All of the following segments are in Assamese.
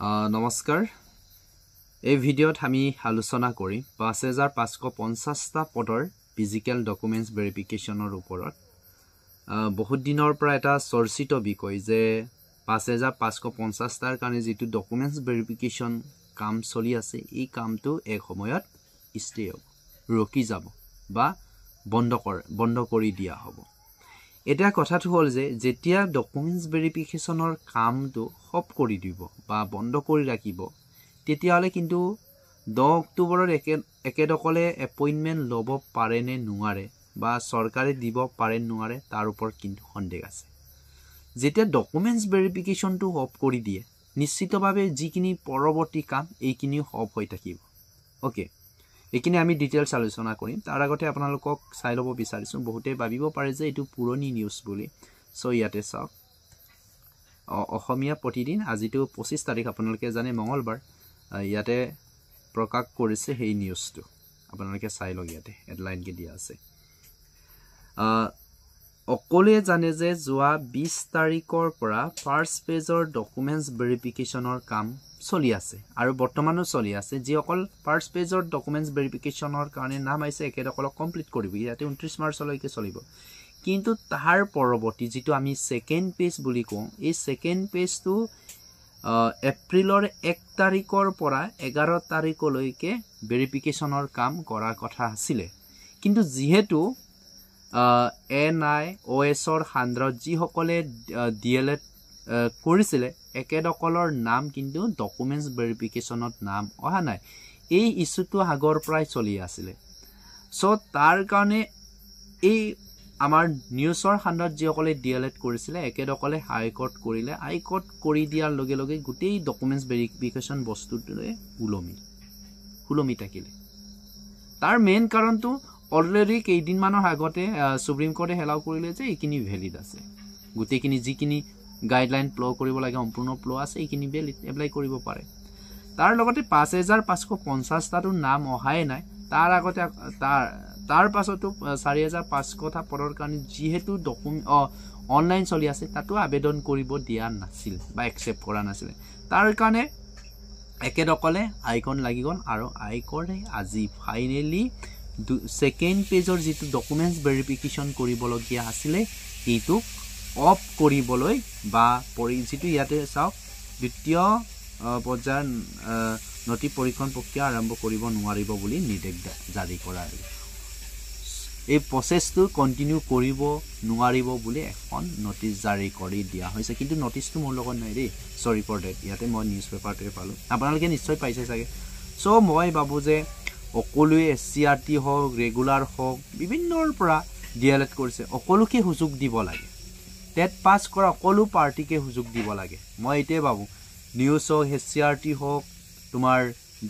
নমস্কাৰ এই ভিডিঅ'ত আমি আলোচনা কৰিম 5550টা পদৰ ফিজিক্যাল ডকুমেন্টস ভেৰিফিকেশনৰ ওপৰত বহুত দিনৰ পৰা এটা চৰ্চিত বিষয় যে 5550টাৰ কাৰণে যেটো ডকুমেন্টস ভেৰিফিকেশন কাম চলি আছে এই কামটো এক সময়ত ষ্টে হ'ব ৰকি যাব বা বন্ধ কৰি দিয়া হ'ব এটা কথাটো হল যে যেতিয়া ডকুমেন্টস ভেৰিফিকেশনৰ কামটো হপ কৰি দিব বা বন্ধ কৰি ৰাখিব তেতিয়ালে কিন্তু 10 অক্টোবৰৰ একেদকলে এপইন্টমেন্ট লব পাৰে নে নোৱাৰে বা চৰকাৰে দিব পাৰে নোৱাৰে তাৰ ওপৰত কিন্তু সন্দেহ আছে যেতিয়া ডকুমেন্টস ভেৰিফিকেশনটো হপ কৰি দিয়ে নিশ্চিতভাৱে যিখিনি পৰৱৰ্তী কাম এইখিনি হপ হৈ থাকিব ওকে একিনি আমি ডিটেইলছ আলোচনা কৰিম তাৰ আগতে আপোনালোকক চাই লব বিচাৰিছো বহুতে ভাবিব পাৰে যে এটো পুৰণি নিউজ বুলি সো ইয়াতে চাওক অসমীয়া প্ৰতিদিন আজিটো 25 তাৰিখ আপোনালোকে জানে মঙ্গলবাৰ ইয়াতে প্ৰকাশ কৰিছে সেই নিউজটো আপোনালোকে চাই লগ ইয়াতে হেডলাইন কে দিয়া আছে অকলে জানে যে যোৱা 20 তাৰিখৰ পৰা ফাৰ্স্ট পেজৰ ডকুমেন্টস ভেৰিফিকেশনৰ কাম চলি আছে আৰু বৰ্তমানো চলি আছে যি অকল ফাৰ্স্ট পেজৰ ডকুমেন্টস ভেৰিফিকেশনৰ কাৰণে নাম আইছে একেদকল কমপ্লিট কৰিব ইয়াতে 29 মাৰ্চলৈকে চলিব কিন্তু তাহাৰ পৰৱৰ্তী যেটো আমি সেকেন্ড পেজ বুলি কওঁ এই সেকেন্ড পেজটো এপ্ৰিলৰ 1 তাৰিখৰ পৰা 11 তাৰিখলৈকে ভেৰিফিকেশনৰ কাম কৰাৰ কথা আছিল কিন্তু যেহেতু NIOSৰ হান্দ্ৰত যি সকলে DLED কৰিছিল একেদকলৰ নাম কিন্তু ডকুমেন্টস ভেৰিফিকেশনত নাম অহা নাই এই ইস্যুটো আগৰ প্ৰায় চলি আছিল সো তাৰ কাৰণে এই আমাৰ নিউজৰ হান্দ্ৰত যি সকলে DLED কৰিছিল একেদকলে হাই কোৰ্ট কৰিলে হাই কোৰ্ট কৰি দিয়াৰ লগে লগে গুটেই ডকুমেন্টস ভেৰিফিকেশন বস্তুটোৰে উলমি থাকিলে তাৰ মেইন কাৰণটো অলৰেডি কেইদিন মানৰ আগতে সুপ্ৰিম কোৰ্টে হেলাও কৰিলে যে এইখিনি ভ্যালিড আছে গুটেইখিনি যিখিনি গাইডলাইন ফলো কৰিব লাগে সম্পূৰ্ণ ফলো আছে এইখিনি ভ্যালিড এপ্লাই কৰিব পাৰে তাৰ লগতে 5550 টাটো নাম অহাই নাই তাৰ আগতে তাৰ পাছতো 4500 টা পদৰ কাৰণে যেহেতু ডকুমেন্ট অনলাইন চলি আছে তাতো আবেদন কৰিব দিয়া নাছিল বা একচেপ্ট কৰা নাছিল তাৰ কাৰণে একেদকলে আইকন লাগি গল আৰু আইকনে আজি ফাইনালি সেকেন্ড পেজৰ যেটো ডকুমেন্টস ভেৰিফিকেশন কৰিবলগীয়া আছিল এইটো অফ কৰিবলৈ বা যেটো ইয়াতে চাওক দ্বিতীয় পৰ্যায়ৰ নথি পৰীক্ষণ প্ৰক্ৰিয়া আৰম্ভ কৰিব নোৱাৰিব বুলি নিৰ্দেশ জাৰি কৰা এই প্ৰসেসটো কন্টিনিউ কৰিব নোৱাৰিব বুলি এখন নটিচ জাৰি কৰি দিয়া হৈছে কিন্তু নটিচটো মোৰ লগত নাই ৰে সৰি ফৰ দ্যাট ইয়াতে মই নিউজ পেপাৰতে পালো আপোনালোকে নিশ্চয় পাইছে চাগে সো মই ভাবো যে অকলুৱে SCRT হওক ৰেগুলাৰ হওক বিভিন্নৰ পৰা DLED কৰিছে অকলুকে সুযোগ দিব লাগে টেট পাস কৰা অকলু পাৰ্টিকে সুযোগ দিব লাগে মই এতে ভাবো নিউজ হওক SCRT হওক তোমাৰ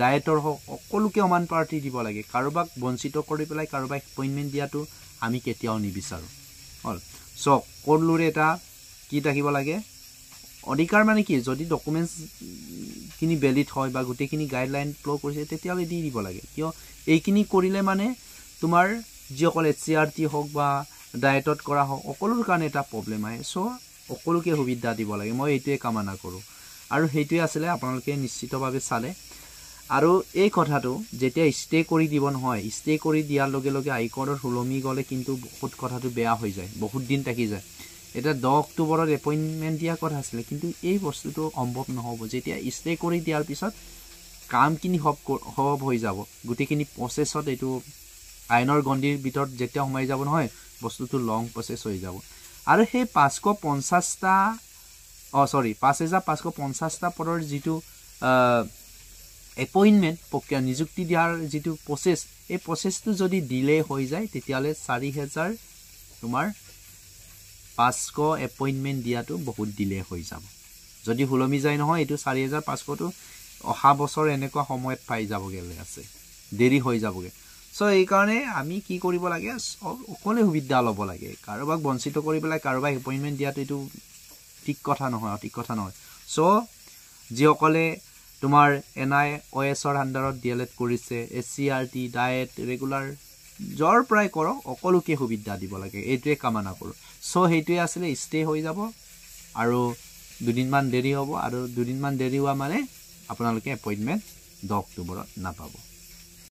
ডায়েটৰ হওক অকলুকে সমান পাৰ্টি দিব লাগে কাৰোবাক বঞ্চিত কৰি পেলাই কাৰোবাক এপইন্টমেন্ট দিয়াটো আমি কেতিয়াও নিবিচাৰো হল সো অকলুৰে এটা কি থাকিব লাগে অধিকাৰ মানে কি যদি ডকুমেন্টস কিনি ভ্যালিড হয় বা গুটেখিনি গাইডলাইন ফলো কৰিছে তেতিয়ালে দি দিব লাগে কিয় এইখিনি কৰিলে মানে তোমাৰ যিসকল SCRT হওক বা ডায়েটত কৰা হওক অকলুৰ কাৰণে এটা প্ৰবলেম আহে সো অকলুকে সুবিধা দিব লাগে মই এইটোৱে কামনা কৰো আৰু হেইটোৱে আছিল আপোনালোকে নিশ্চিতভাৱে চালে আৰু এই কথাটো যেতিয়া ষ্টে কৰি দিব নহয় ষ্টে কৰি দিয়াৰ লগে লগে আইকনৰ হুলমি গলে কিন্তু বহুত কথাটো বেয়া হৈ যায় বহুত দিন থাকি যায় এটা 10 অক্টোবৰৰ এপইন্টমেন্ট দিয়া কথা আছিল কিন্তু এই বস্তুটো সম্ভৱ নহব যেতিয়া ষ্টে কৰি দিয়াৰ পিছত কামখিনি হব হৈ যাব গুটেখিনি প্ৰসেছত এটো আইনৰ গণ্ডিৰ ভিতৰত যেতিয়া সোমাই যাব নহয় বস্তুটো লং প্ৰসেস হৈ যাব আৰু সেই 5550 টা পদৰ যেটো এপইন্টমেন্ট প্ৰক্ৰিয়া নিযুক্তি দিয়াৰ যেটো প্ৰসেস এই প্ৰসেসটো যদি ডিলে হৈ যায় তেতিয়ালে 4000 তোমাৰ 500 এপইন্টমেন্ট দিয়াটো বহুত ডিলে হৈ যাব যদি হুলমি যায় নহয় এটো 4500 টো অহা বছৰ এনেকুৱা সময়ত পাই যাবগেলে আছে দেৰি হৈ যাবগে সো এই কাৰণে আমি কি কৰিব লাগে অকলে সুবিধা ল'ব লাগে কাৰোবাক বঞ্চিত কৰি পেলাই কাৰোবাক এপইন্টমেন্ট দিয়াটো এটো ঠিক কথা নহয় সো যিসকলে তোমাৰ NIOSৰ আন্ডাৰত DLED কৰিছে SCRT ডায়েট ৰেগুলাৰ জৰ প্ৰায় কৰক অকলুকে সুবিধা দিব লাগে এইটোৱে কামনা কৰো সো হেইটোৱে আছিল ষ্টে হৈ যাব আৰু দুদিনমান দেৰি হ'ব আৰু দুদিনমান দেৰি হোৱা মানে আপোনালোকে এপইণ্টমেণ্ট 10 অক্টোবৰত নাপাব